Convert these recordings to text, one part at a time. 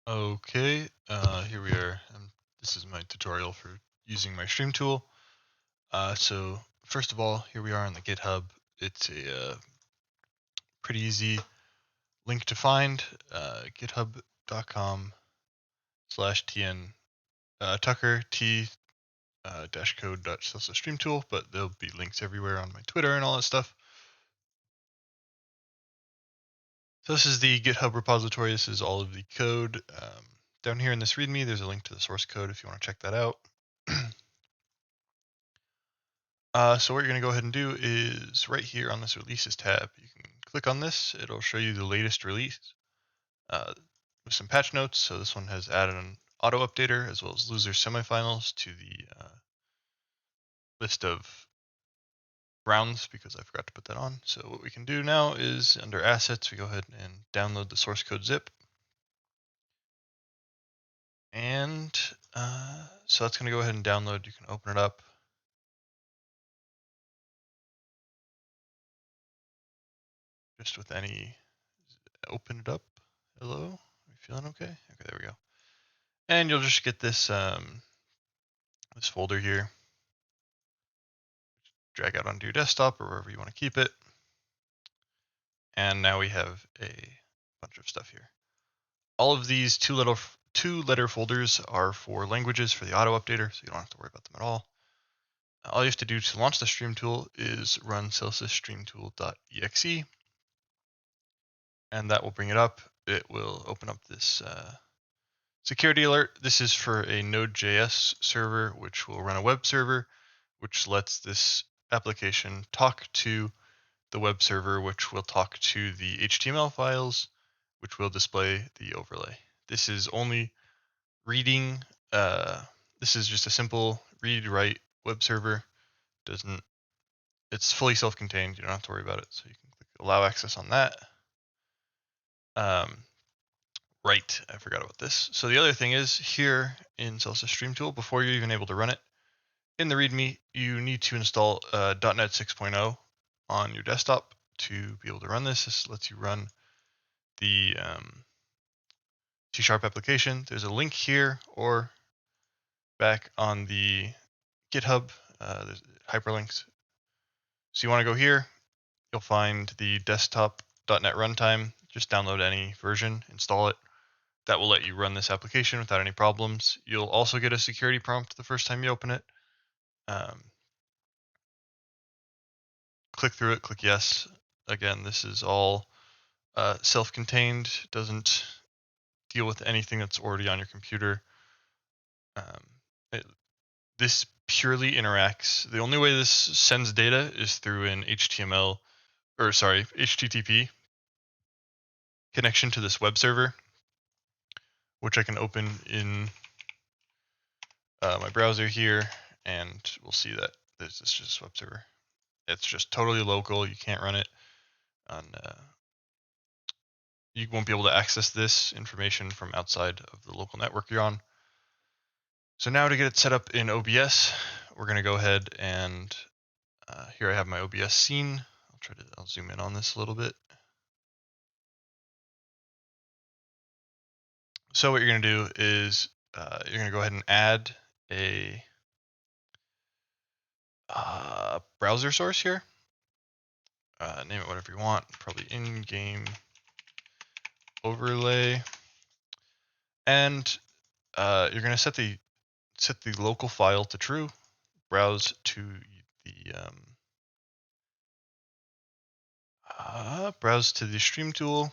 Okay, here we are. This is my tutorial for using my stream tool. So first of all, here we are on the GitHub. It's a pretty easy link to find, github.com/tn Tucker T dash code .CelsusStreamTool, but there'll be links everywhere on my Twitter and all that stuff. So this is the GitHub repository. This is all of the code. Down here in this README, there's a link to the source code if you want to check that out. So what you're going to go ahead and do is right here on this releases tab, you can click on this. It'll show you the latest release with some patch notes. So this one has added an auto updater as well as loser semifinals to the list of rounds because I forgot to put that on. So what we can do now is under assets, we go ahead and download the source code zip. And so that's going to go ahead and download. You can open it up. Just with any, open it up. Hello, are you feeling okay? Okay, there we go. And you'll just get this this folder here. Drag out onto your desktop or wherever you want to keep it. And now we have a bunch of stuff here. All of these two-letter folders are for languages for the auto updater, so you don't have to worry about them at all. All you have to do to launch the stream tool is run CelsusStreamTool.exe, and that will bring it up. It will open up this security alert. This is for a Node.js server, which will run a web server, which lets this application talk to the web server, which will talk to the HTML files, which will display the overlay. This is only reading. This is just a simple read-write web server. It's fully self-contained. You don't have to worry about it. So you can click allow access on that. Right, I forgot about this. So the other thing is here in CelsusStreamTool, before you're even able to run it, in the README, you need to install .NET 6.0 on your desktop to be able to run this. This lets you run the C# application. There's a link here or back on the GitHub. There's hyperlinks. So you want to go here. You'll find the desktop.NET runtime. Just download any version, install it. That will let you run this application without any problems. You'll also get a security prompt the first time you open it. Click through it, click yes. Again, this is all self-contained, doesn't deal with anything that's already on your computer. This purely interacts. The only way this sends data is through an HTTP connection to this web server, which I can open in my browser here, and we'll see that this is just a web server. It's just totally local. You can't run it on. You won't be able to access this information from outside of the local network you're on. So now to get it set up in OBS, we're going to go ahead and here I have my OBS scene. I'll zoom in on this a little bit. So what you're going to do is you're going to go ahead and add a browser source here. Name it whatever you want, probably in-game overlay. And you're going to set the local file to true. Browse to the stream tool.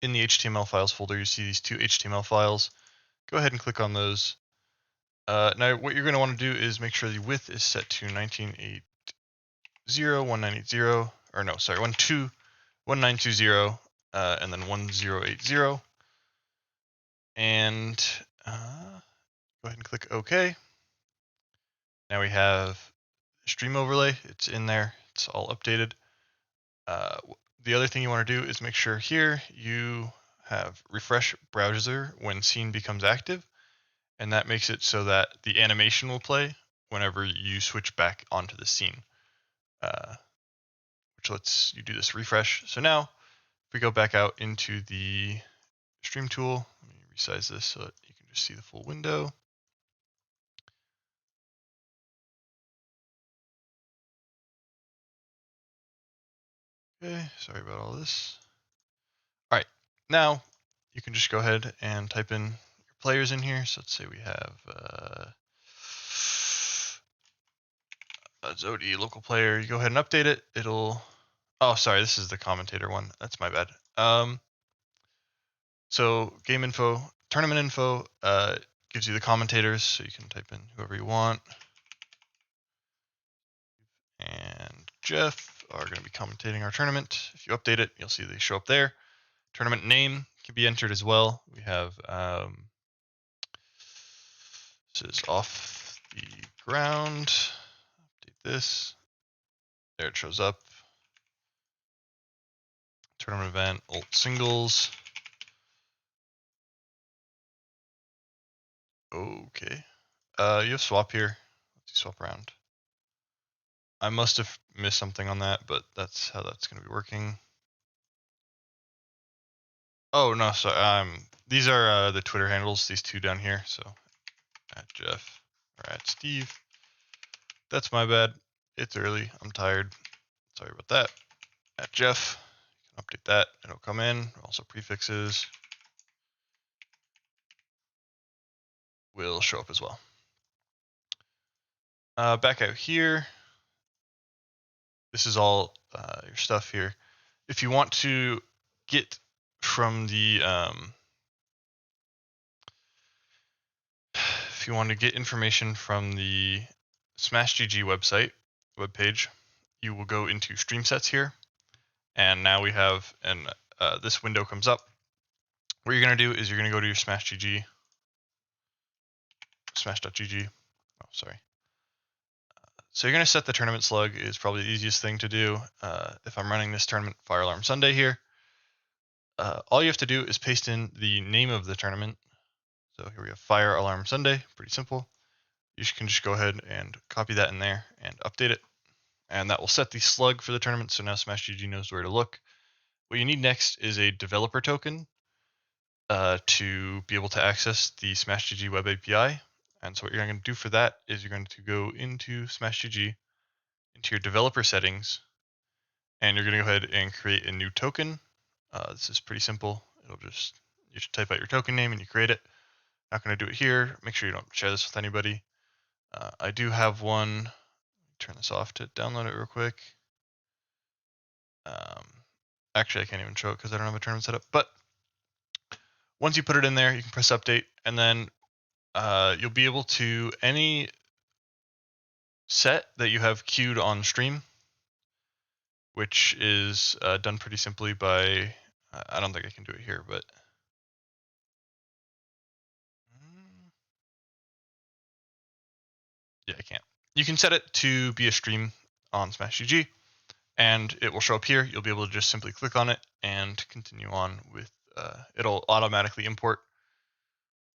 In the HTML files folder, you see these two HTML files. Go ahead and click on those. Now, what you're going to want to do is make sure the width is set to 1980, 1920, and then 1080. And go ahead and click OK. Now we have stream overlay. It's in there. It's all updated. The other thing you want to do is make sure here you have refresh browser when scene becomes active, and that makes it so that the animation will play whenever you switch back onto the scene, which lets you do this refresh. So now if we go back out into the stream tool, let me resize this so that you can just see the full window. Okay, sorry about all this. All right, now you can just go ahead and type in your players in here. So let's say we have Zodi local player. You go ahead and update it. It'll. Oh, sorry, this is the commentator one. That's my bad. So game info, tournament info gives you the commentators, so you can type in whoever you want. And Jeff are going to be commentating our tournament. If you update it, you'll see they show up there. Tournament name can be entered as well. We have this is off the ground. Update this. There it shows up. Tournament event, ult singles. Okay. You have swap here. Let's swap around. I must have missed something on that, but that's how that's going to be working. Oh no, sorry. These are the Twitter handles. These two down here. So at Jeff or at Steve. That's my bad. It's early. I'm tired. Sorry about that. At Jeff, you can update that. It'll come in. Also prefixes will show up as well. Back out here. This is all your stuff here. If you want to get from the if you want to get information from the SmashGG webpage, you will go into stream sets here, and now we have this window comes up. What you're going to do is you're going to go to your SmashGG, smash.gg. Oh, sorry. So you're going to set the tournament slug is probably the easiest thing to do. If I'm running this tournament Fire Alarm Sunday here, all you have to do is paste in the name of the tournament. So here we have Fire Alarm Sunday, pretty simple. You can just go ahead and copy that in there and update it. And that will set the slug for the tournament, so now SmashGG knows where to look. What you need next is a developer token to be able to access the SmashGG web API. And so what you're going to do for that is you're going to go into SmashGG, into your developer settings, and you're going to go ahead and create a new token. This is pretty simple. You just type out your token name and you create it. Not going to do it here. Make sure you don't share this with anybody. I do have one. Turn this off to download it real quick. Actually, I can't even show it because I don't have a tournament set up. But once you put it in there, you can press update, and then you'll be able to any set that you have queued on stream, which is done pretty simply by, I don't think I can do it here, but yeah, I can't. You can set it to be a stream on SmashGG, and it will show up here. You'll be able to just simply click on it and continue on with, it'll automatically import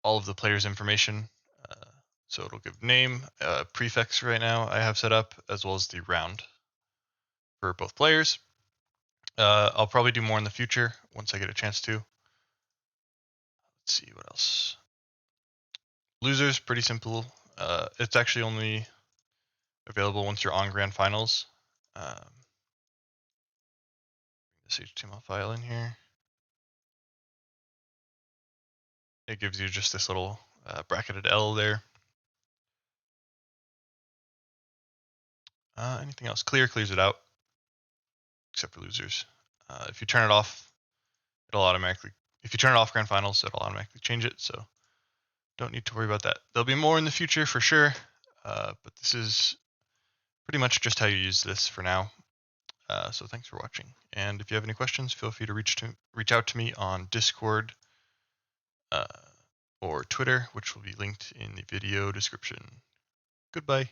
all of the players' information. So it'll give name, prefix right now I have set up, as well as the round for both players. I'll probably do more in the future once I get a chance to. Let's see what else. Losers, pretty simple. It's actually only available once you're on grand finals. This HTML file in here. It gives you just this little bracketed L there. Anything else? Clears it out, except for losers. If you turn it off, if you turn it off grand finals, it'll automatically change it. So don't need to worry about that. There'll be more in the future for sure, but this is pretty much just how you use this for now. So thanks for watching. And if you have any questions, feel free to reach out to me on Discord or Twitter, which will be linked in the video description. Goodbye.